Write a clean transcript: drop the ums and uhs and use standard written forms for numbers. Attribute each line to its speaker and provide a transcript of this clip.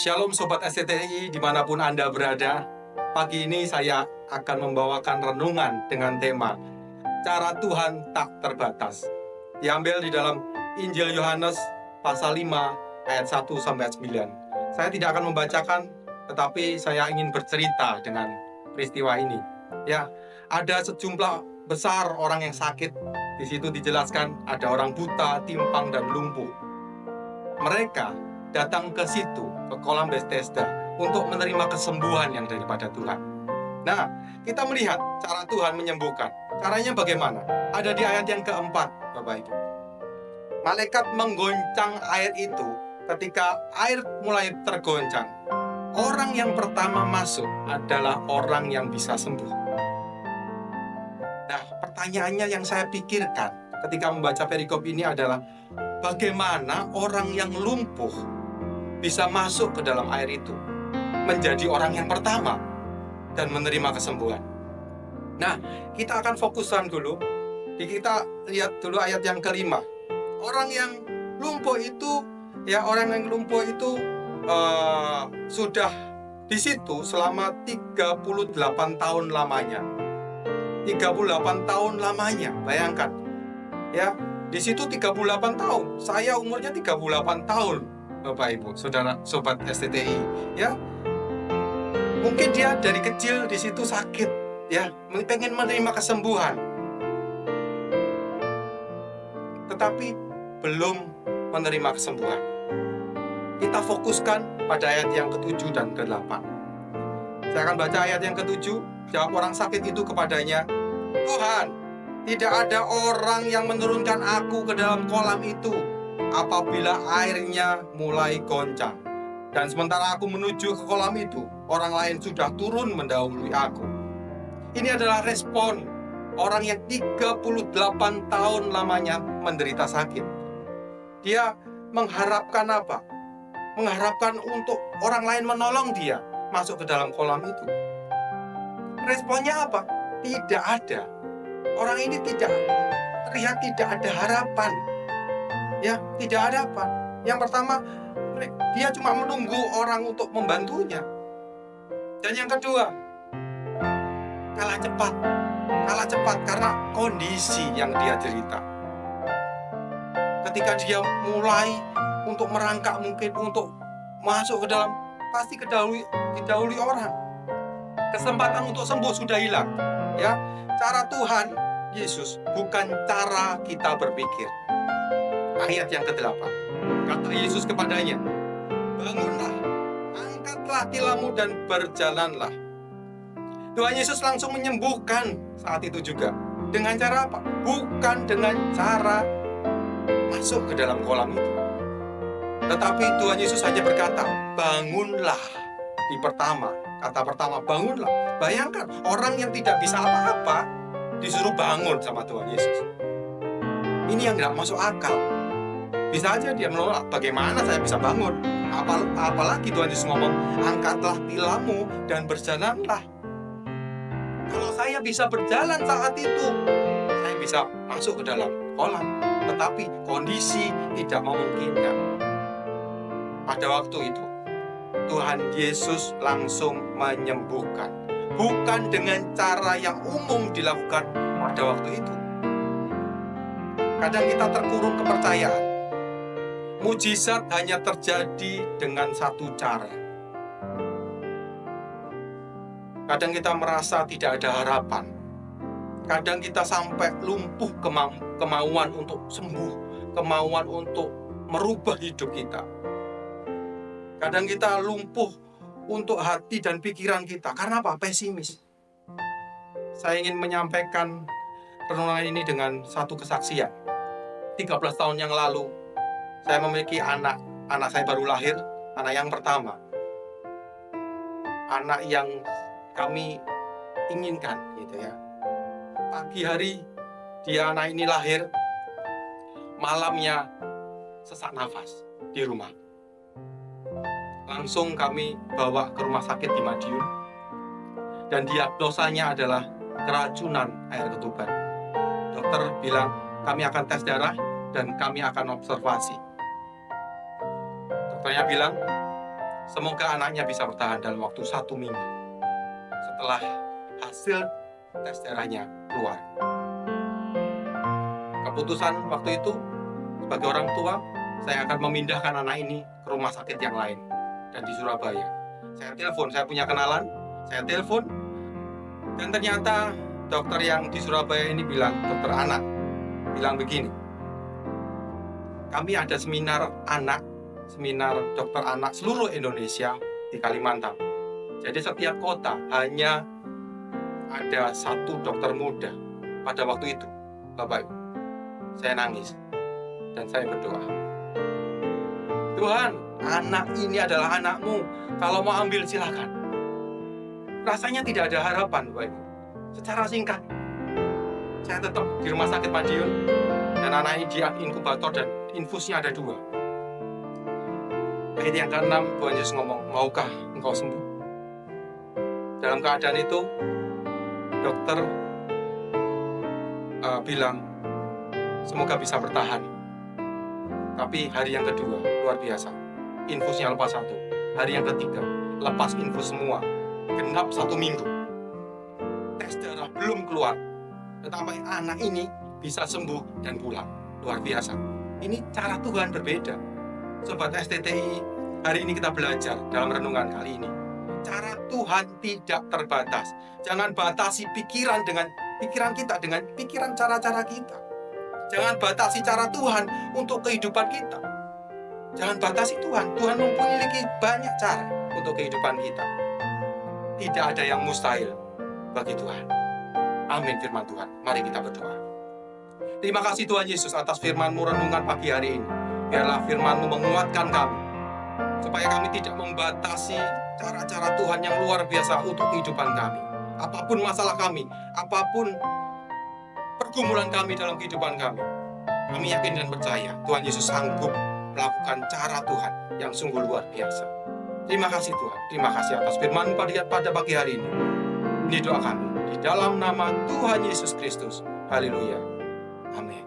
Speaker 1: Shalom Sobat SCTI dimanapun Anda berada. Pagi ini saya akan membawakan renungan dengan tema Cara Tuhan Tak Terbatas. Diambil di dalam Injil Yohanes pasal 5 ayat 1-9. Saya tidak akan membacakan, tetapi saya ingin bercerita dengan peristiwa ini. Ya, ada sejumlah besar orang yang sakit. Di situ dijelaskan ada orang buta, timpang, dan lumpuh. Mereka datang ke situ, ke kolam Bethesda, untuk menerima kesembuhan yang daripada Tuhan. Nah, kita melihat cara Tuhan menyembuhkan. Caranya bagaimana? Ada di ayat yang keempat, Bapak Ibu. Malaikat menggoncang air itu. Ketika air mulai tergoncang, orang yang pertama masuk adalah orang yang bisa sembuh. Nah, pertanyaannya yang saya pikirkan ketika membaca perikop ini adalah, bagaimana orang yang lumpuh bisa masuk ke dalam air itu, menjadi orang yang pertama, dan menerima kesembuhan. Nah, kita akan fokuskan dulu. Kita lihat dulu ayat yang kelima. Orang yang lumpuh itu, sudah di situ selama 38 tahun lamanya. 38 tahun lamanya, bayangkan. Ya, di situ 38 tahun. Saya umurnya 38 tahun, Bapak Ibu, Saudara, Sobat SCTI, ya. Mungkin dia dari kecil di situ sakit, ya, pengen menerima kesembuhan. Tetapi belum menerima kesembuhan. Kita fokuskan pada ayat yang ke-7 dan ke-8. Saya akan baca ayat yang ke-7. Jawab orang sakit itu kepadanya, "Tuhan, tidak ada orang yang menurunkan aku ke dalam kolam itu apabila airnya mulai goncang. Dan sementara aku menuju ke kolam itu, orang lain sudah turun mendahului aku." Ini adalah respon orang yang 38 tahun lamanya menderita sakit. Dia mengharapkan apa? Mengharapkan untuk orang lain menolong dia masuk ke dalam kolam itu. Responnya apa? Tidak ada. Orang ini terlihat tidak ada harapan. Ya, tidak ada apa. Yang pertama, dia cuma menunggu orang untuk membantunya. Dan yang kedua, kalah cepat karena kondisi yang dia derita. Ketika dia mulai untuk merangkak, mungkin untuk masuk ke dalam, pasti didahului orang. Kesempatan untuk sembuh sudah hilang. Ya, cara Tuhan Yesus bukan cara kita berpikir. Ayat yang ke-8. Kata Yesus kepadanya, "Bangunlah, angkatlah tilammu dan berjalanlah." Tuhan Yesus langsung menyembuhkan saat itu juga. Dengan cara apa? Bukan dengan cara masuk ke dalam kolam itu. Tetapi Tuhan Yesus hanya berkata, "Bangunlah." Di kata pertama, bangunlah. Bayangkan, orang yang tidak bisa apa-apa disuruh bangun sama Tuhan Yesus. Ini yang tidak masuk akal. Bisa aja dia menolak, bagaimana saya bisa bangun? Apalagi Tuhan Yesus ngomong, "Angkatlah tilammu dan berjalanlah." Kalau saya bisa berjalan saat itu, saya bisa masuk ke dalam kolam. Tetapi kondisi tidak memungkinkan. Pada waktu itu, Tuhan Yesus langsung menyembuhkan. Bukan dengan cara yang umum dilakukan pada waktu itu. Kadang kita terkurung kepercayaan. Mujizat hanya terjadi dengan satu cara. Kadang kita merasa tidak ada harapan. Kadang kita sampai lumpuh kemauan untuk sembuh, kemauan untuk merubah hidup kita. Kadang kita lumpuh untuk hati dan pikiran kita. Karena apa? Pesimis. Saya ingin menyampaikan renungan ini dengan satu kesaksian. 13 tahun yang lalu, saya memiliki anak saya baru lahir, anak yang pertama. Anak yang kami inginkan, gitu ya. Pagi hari anak ini lahir, malamnya sesak nafas di rumah. Langsung kami bawa ke rumah sakit di Madiun, dan diagnosanya adalah keracunan air ketuban. Dokter bilang kami akan tes darah dan kami akan observasi. Dokternya bilang Semoga anaknya bisa bertahan dalam waktu 1 minggu setelah hasil tes darahnya keluar. Keputusan waktu itu, sebagai orang tua, saya akan memindahkan anak ini ke rumah sakit yang lain dan di Surabaya. Saya telepon, saya punya kenalan, saya telepon, dan ternyata dokter yang di Surabaya ini bilang, dokter anak, bilang begini, kami ada seminar dokter anak seluruh Indonesia di Kalimantan. Jadi setiap kota hanya ada 1 dokter muda pada waktu itu. Bapak Ibu, saya nangis dan saya berdoa, Tuhan, anak ini adalah anakmu, kalau mau ambil silakan. Rasanya tidak ada harapan, Bapak Ibu. Secara singkat, saya tetap di rumah sakit Madiun, dan anak ini di inkubator dan infusnya ada 2. Ayat yang ke-6, Tuhan Yesus ngomong, maukah engkau sembuh? Dalam keadaan itu, dokter bilang, semoga bisa bertahan. Tapi hari yang kedua, luar biasa. Infusnya lepas 1. Hari yang ketiga, lepas infus semua. Genap 1 minggu. Tes darah belum keluar. Tetapi anak ini bisa sembuh dan pulang. Luar biasa. Ini cara Tuhan berbeda. Sobat STTI, hari ini kita belajar dalam renungan kali ini. Cara Tuhan tidak terbatas. Jangan batasi pikiran kita dengan pikiran cara-cara kita. Jangan batasi cara Tuhan untuk kehidupan kita. Jangan batasi Tuhan. Tuhan memiliki banyak cara untuk kehidupan kita. Tidak ada yang mustahil bagi Tuhan. Amin firman Tuhan. Mari kita berdoa. Terima kasih Tuhan Yesus atas firman-Mu renungan pagi hari ini. Biarlah firman-Mu menguatkan kami, supaya kami tidak membatasi cara-cara Tuhan yang luar biasa untuk kehidupan kami. Apapun masalah kami, apapun pergumulan kami dalam kehidupan kami, kami yakin dan percaya Tuhan Yesus sanggup melakukan cara Tuhan yang sungguh luar biasa. Terima kasih Tuhan, terima kasih atas firman-Mu pada pagi hari ini. Ini doa kami di dalam nama Tuhan Yesus Kristus. Haleluya. Amin.